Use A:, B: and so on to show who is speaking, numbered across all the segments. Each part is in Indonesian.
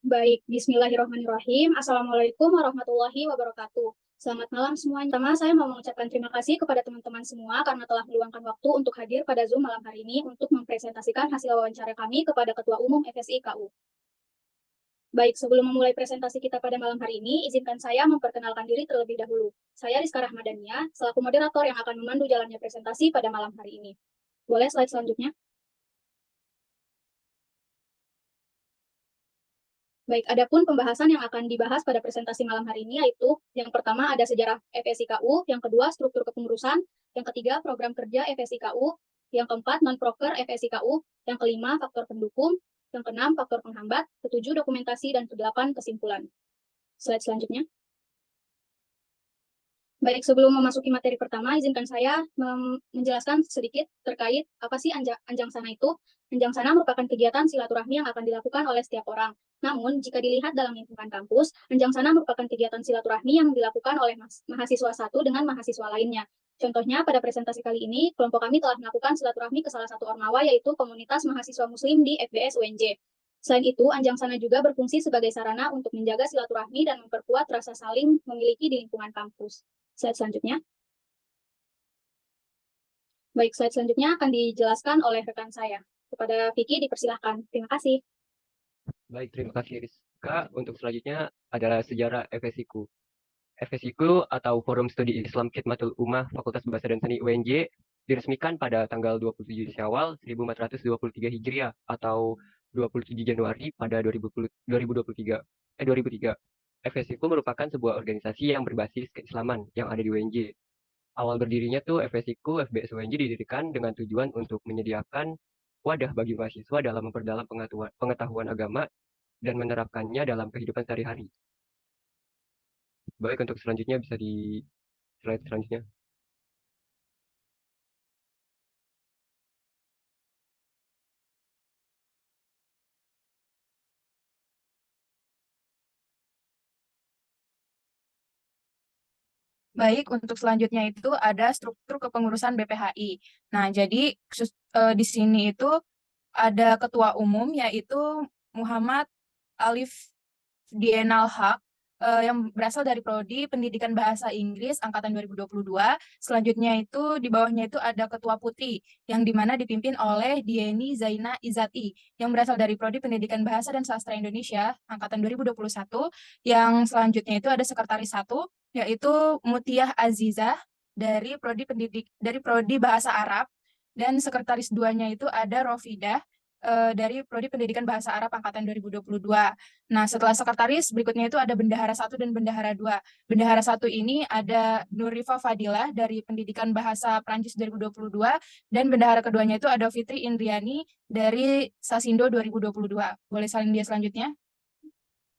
A: Baik, Bismillahirrahmanirrahim. Assalamualaikum warahmatullahi wabarakatuh. Selamat malam semuanya. Pertama, saya mau mengucapkan terima kasih kepada teman-teman semua karena telah meluangkan waktu untuk hadir pada Zoom malam hari ini untuk mempresentasikan hasil wawancara kami kepada Ketua Umum FSI KU. Baik, sebelum memulai presentasi kita pada malam hari ini, izinkan saya memperkenalkan diri terlebih dahulu. Saya Rizka Rahmadania, selaku moderator yang akan memandu jalannya presentasi pada malam hari ini. Boleh slide selanjutnya? Baik, adapun pembahasan yang akan dibahas pada presentasi malam hari ini yaitu yang pertama ada sejarah FSI KU, yang kedua struktur kepengurusan, yang ketiga program kerja FSI KU, yang keempat non-proker FSI KU, yang kelima faktor pendukung, yang keenam faktor penghambat, ketujuh dokumentasi, dan kedelapan kesimpulan. Slide selanjutnya. Baik, sebelum memasuki materi pertama, izinkan saya menjelaskan sedikit terkait apa sih Anjang Sana itu. Anjang Sana merupakan kegiatan silaturahmi yang akan dilakukan oleh setiap orang. Namun, jika dilihat dalam lingkungan kampus, Anjang Sana merupakan kegiatan silaturahmi yang dilakukan oleh mahasiswa satu dengan mahasiswa lainnya. Contohnya, pada presentasi kali ini, kelompok kami telah melakukan silaturahmi ke salah satu ormawa, yaitu komunitas mahasiswa muslim di FBS UNJ. Selain itu, Anjang Sana juga berfungsi sebagai sarana untuk menjaga silaturahmi dan memperkuat rasa saling memiliki di lingkungan kampus. Slide selanjutnya. Baik, slide selanjutnya akan dijelaskan oleh rekan saya. Kepada Vicky, dipersilahkan. Terima kasih.
B: Baik, terima kasih Rizka. Untuk selanjutnya adalah sejarah FSIKU. FSIKU atau Forum Studi Islam Khidmatul Ummah Fakultas Bahasa dan Seni UNJ diresmikan pada tanggal 27 Syawal 1423 Hijriah atau 27 Januari pada 2023. FSIKU merupakan sebuah organisasi yang berbasis keislaman yang ada di UNJ. Awal berdirinya tuh FSIKU FBS UNJ didirikan dengan tujuan untuk menyediakan wadah bagi mahasiswa dalam memperdalam pengetahuan agama dan menerapkannya dalam kehidupan sehari-hari. Baik, untuk selanjutnya bisa di slide selanjutnya.
C: Baik, untuk selanjutnya itu ada struktur kepengurusan BPHI. Nah, jadi di sini itu ada ketua umum yaitu Muhammad Alif Dienal Haq yang berasal dari Prodi Pendidikan Bahasa Inggris angkatan 2022. Selanjutnya itu di bawahnya itu ada ketua putri yang dimana dipimpin oleh Dieni Zaina Izati yang berasal dari Prodi Pendidikan Bahasa dan Sastra Indonesia angkatan 2021. Yang selanjutnya itu ada sekretaris 1 yaitu Mutiah Azizah dari Prodi Bahasa Arab, dan sekretaris 2-nya itu ada Rofidah dari Prodi Pendidikan Bahasa Arab angkatan 2022. Nah, setelah sekretaris berikutnya itu ada bendahara 1 dan bendahara 2. Bendahara 1 ini ada Nurifa Fadilah dari Pendidikan Bahasa Prancis 2022 dan bendahara keduanya itu ada Fitri Indriani dari Sasindo 2022. Boleh salin dia selanjutnya?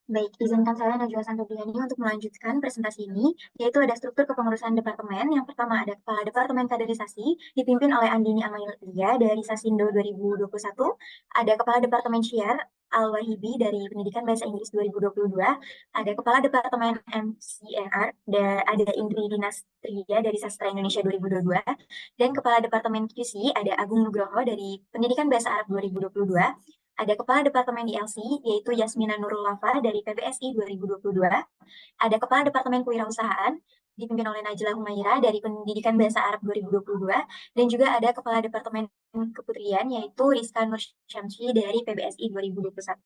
D: Baik, izinkan saya Najwa Santobiani untuk melanjutkan presentasi ini, yaitu ada struktur kepengurusan departemen. Yang pertama ada Kepala Departemen Kaderisasi, dipimpin oleh Andini Amalia dari Sasindo 2021. Ada Kepala Departemen Syiar, Al-Wahibi dari Pendidikan Bahasa Inggris 2022. Ada Kepala Departemen MCNR, ada Indri Dinastria dari Sastra Indonesia 2022. Dan Kepala Departemen QC ada Agung Nugroho dari Pendidikan Bahasa Arab 2022. Ada Kepala Departemen ILC, yaitu Yasmina Nurul Wafa dari PBSI 2022. Ada Kepala Departemen Kewirausahaan, dipimpin oleh Najla Humaira dari Pendidikan Bahasa Arab 2022. Dan juga ada Kepala Departemen Keputrian, yaitu Rizka Nur Syamsi dari PBSI 2021.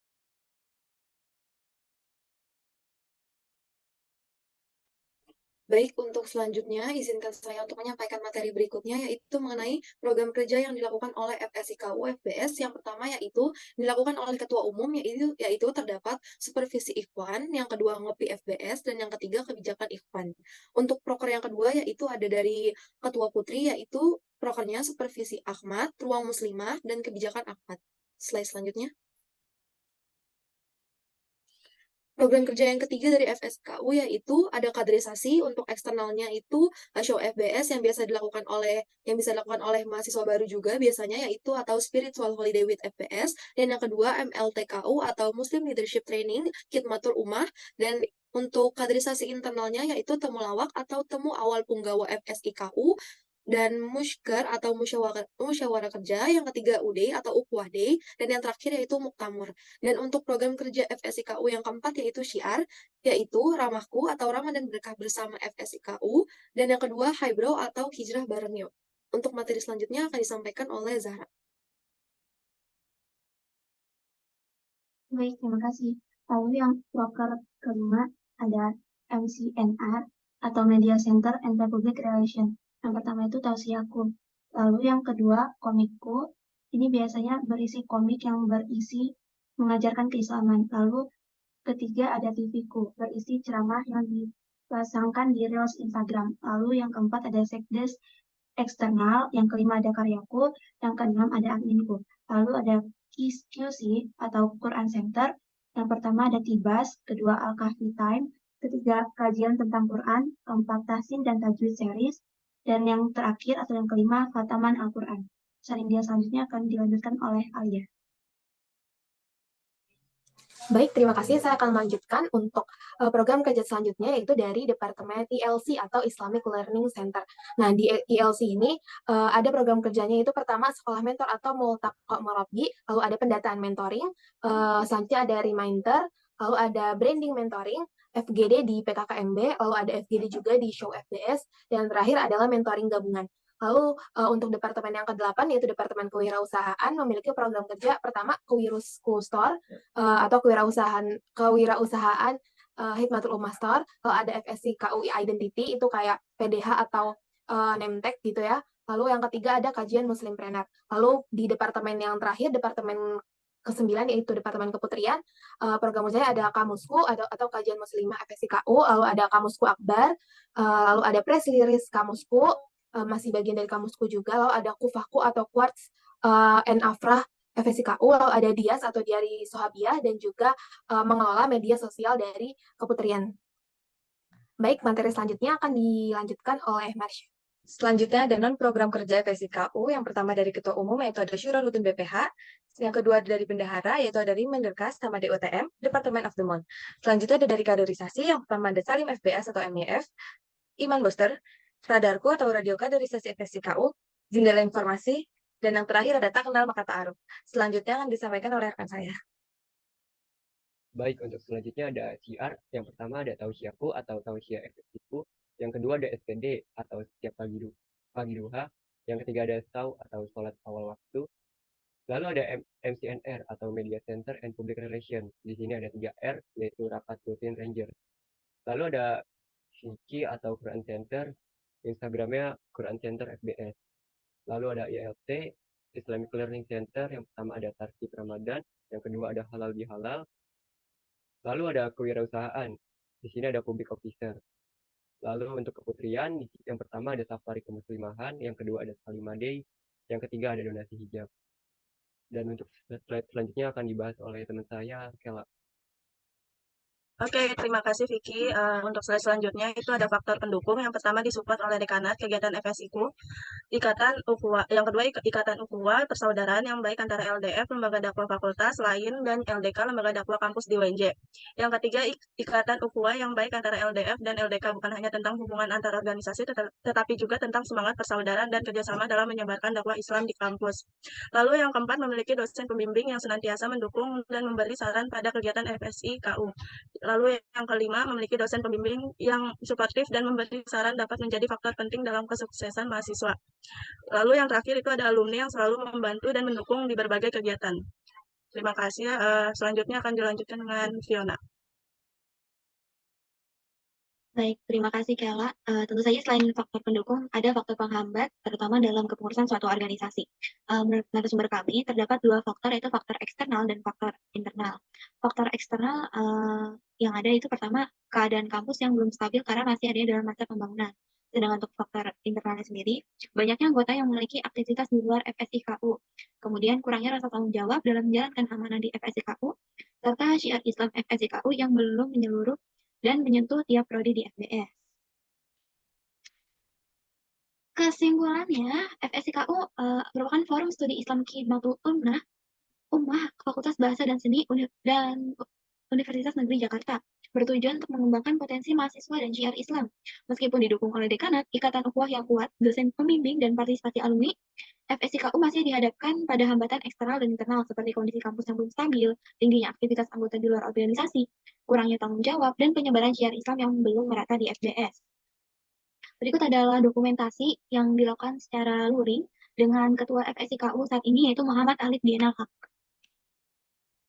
E: Baik, untuk selanjutnya izinkan saya untuk menyampaikan materi berikutnya, yaitu mengenai program kerja yang dilakukan oleh FSI KU FBS. Yang pertama yaitu dilakukan oleh Ketua Umum, yaitu terdapat supervisi Ikhwan, yang kedua ngopi FBS, dan yang ketiga kebijakan Ikhwan. Untuk proker yang kedua yaitu ada dari Ketua Putri, yaitu prokernya supervisi Ahmad, Ruang Muslimah, dan kebijakan Ahmad. Slide selanjutnya. Program kerja yang ketiga dari FSKU yaitu ada kaderisasi. Untuk eksternalnya itu show FBS yang bisa dilakukan oleh mahasiswa baru juga biasanya, yaitu atau Spiritual Holiday with FBS. Dan yang kedua MLTKU atau Muslim Leadership Training Khidmatul Ummah. Dan untuk kaderisasi internalnya yaitu temu lawak atau temu awal punggawa FSIKU. dan musker atau musyawarah kerja, yang ketiga UD atau ukhuwah day, dan yang terakhir yaitu muktamar. Dan untuk program kerja FSIKU yang keempat yaitu syiar, yaitu ramahku atau ramah dan berkah bersama FSIKU, dan yang kedua highbrow atau hijrah bareng yuk. Untuk materi selanjutnya akan disampaikan oleh Zahra.
D: Baik, terima kasih. Lalu yang proker kelima ada MCNR atau Media Center and Public Relation. Yang pertama itu tausiahku. Lalu yang kedua komikku. Ini biasanya berisi komik yang berisi mengajarkan keislaman. Lalu ketiga ada TV-ku, berisi ceramah yang dipasangkan di Reels Instagram. Lalu yang keempat ada Sekdes eksternal, yang kelima ada karyaku, yang keenam ada adminku. Lalu ada QC atau Quran Center. Yang pertama ada Tibas, kedua Al-Kahfi Time, ketiga kajian tentang Quran, keempat Tahsin dan Tajwid Series, dan yang terakhir atau yang kelima Khataman Al-Quran. Dia selanjutnya akan dilanjutkan oleh Alia.
F: Baik, terima kasih. Saya akan melanjutkan untuk program kerja selanjutnya, yaitu dari Departemen ILC atau Islamic Learning Center. Nah, di ILC ini ada program kerjanya, itu pertama sekolah mentor atau multaqa murabbi, lalu ada pendataan mentoring, selanjutnya ada reminder, lalu ada branding mentoring, FGD di PKKMB, lalu ada FGD juga di Show FBS, dan terakhir adalah mentoring gabungan. Lalu untuk departemen yang ke-8 yaitu Departemen Kewirausahaan memiliki program kerja pertama Kewirusku Store atau kewirausahaan Hikmatul Ummah Store. Lalu ada FSC KUI Identity, itu kayak PDH atau Nemtek gitu ya. Lalu yang ketiga ada kajian Muslimpreneur. Lalu di departemen yang terakhir, departemen ke-9 yaitu Departemen Keputrian, program kerjanya ada Kamusku atau kajian Muslimah FSC KU, lalu ada Kamusku Akbar, lalu ada press release Kamusku, masih bagian dari Kamusku juga, lalu ada Kufahku atau Quartz and Afrah FSIKU, lalu ada Dias atau Diari Sohabiah, dan juga mengelola media sosial dari Keputrian. Baik, materi selanjutnya akan dilanjutkan oleh Marsha.
G: Selanjutnya ada non-program kerja FSIKU, yang pertama dari Ketua Umum, yaitu ada Syura Rutin BPH, yang kedua dari Bendahara, yaitu ada Menderkas sama DOTM, Departemen of the Month. Selanjutnya ada dari kaderisasi, yang pertama ada Salim FBS atau MEF, Iman Boster, Radarku atau Radio Kaderisasi FSIKU, Jendela Informasi, dan yang terakhir ada Tak Kenal Maka Ta'aruf. Selanjutnya akan disampaikan oleh rekan saya.
B: Baik, untuk selanjutnya ada syiar. Yang pertama ada tausiahku atau tausiah FSIKU. Yang kedua ada SPD atau setiap pagi duha. Yang ketiga ada SAU atau sholat awal waktu. Lalu ada MCNR atau Media Center and Public Relation. Di sini ada 3R, yaitu Rapat Rutin Ranger. Lalu ada Shiki atau Quran Center, Instagramnya Quran Center FBS. Lalu ada ILT, Islamic Learning Center, yang pertama ada Tarsib Ramadan, yang kedua ada Halal Bihalal. Lalu ada kewirausahaan, di sini ada Public Officer. Lalu untuk keputrian, yang pertama ada Safari Kemuslimahan, yang kedua ada Salimah Day, yang ketiga ada donasi hijab. Dan untuk slide selanjutnya akan dibahas oleh teman saya, Kela.
H: Oke, terima kasih Vicky. Untuk slide selanjutnya itu ada faktor pendukung. Yang pertama disupport oleh dekanat kegiatan FSIKU, ikatan ukhuwah. Yang kedua ikatan ukhuwah persaudaraan yang baik antara LDF lembaga dakwah fakultas lain dan LDK lembaga dakwah kampus di UNJ. Yang ketiga ikatan ukhuwah yang baik antara LDF dan LDK, bukan hanya tentang hubungan antar organisasi tetapi juga tentang semangat persaudaraan dan kerjasama dalam menyebarkan dakwah Islam di kampus. Lalu yang keempat memiliki dosen pembimbing yang senantiasa mendukung dan memberi saran pada kegiatan FSIKU. Lalu yang kelima, memiliki dosen pembimbing yang suportif dan memberi saran dapat menjadi faktor penting dalam kesuksesan mahasiswa. Lalu yang terakhir itu ada alumni yang selalu membantu dan mendukung di berbagai kegiatan. Terima kasih. Selanjutnya akan dilanjutkan dengan Fiona.
I: Baik, terima kasih Kela. Tentu saja selain faktor pendukung, ada faktor penghambat, terutama dalam kepengurusan suatu organisasi. Menurut narasumber kami, terdapat dua faktor, yaitu faktor eksternal dan faktor internal. Faktor eksternal yang ada itu pertama, keadaan kampus yang belum stabil karena masih ada dalam masa pembangunan. Sedangkan untuk faktor internalnya sendiri, banyaknya anggota yang memiliki aktivitas di luar FSIKU. Kemudian kurangnya rasa tanggung jawab dalam menjalankan amanah di FSIKU, serta syiar Islam FSIKU yang belum menyeluruh dan menyentuh tiap prodi di FBS. Kesimpulannya, FSIKU merupakan forum studi Islam Khidmatul Ummah Fakultas Bahasa dan Seni dan Universitas Negeri Jakarta. bertujuan untuk mengembangkan potensi mahasiswa dan syiar Islam. Meskipun didukung oleh dekanat, ikatan ukhuwah yang kuat, dosen pembimbing, dan partisipasi alumni, FSIKU masih dihadapkan pada hambatan eksternal dan internal seperti kondisi kampus yang belum stabil, tingginya aktivitas anggota di luar organisasi, kurangnya tanggung jawab, dan penyebaran syiar Islam yang belum merata di FBS. Berikut adalah dokumentasi yang dilakukan secara luring dengan Ketua FSIKU saat ini, yaitu Muhammad Alif Dienal Haq.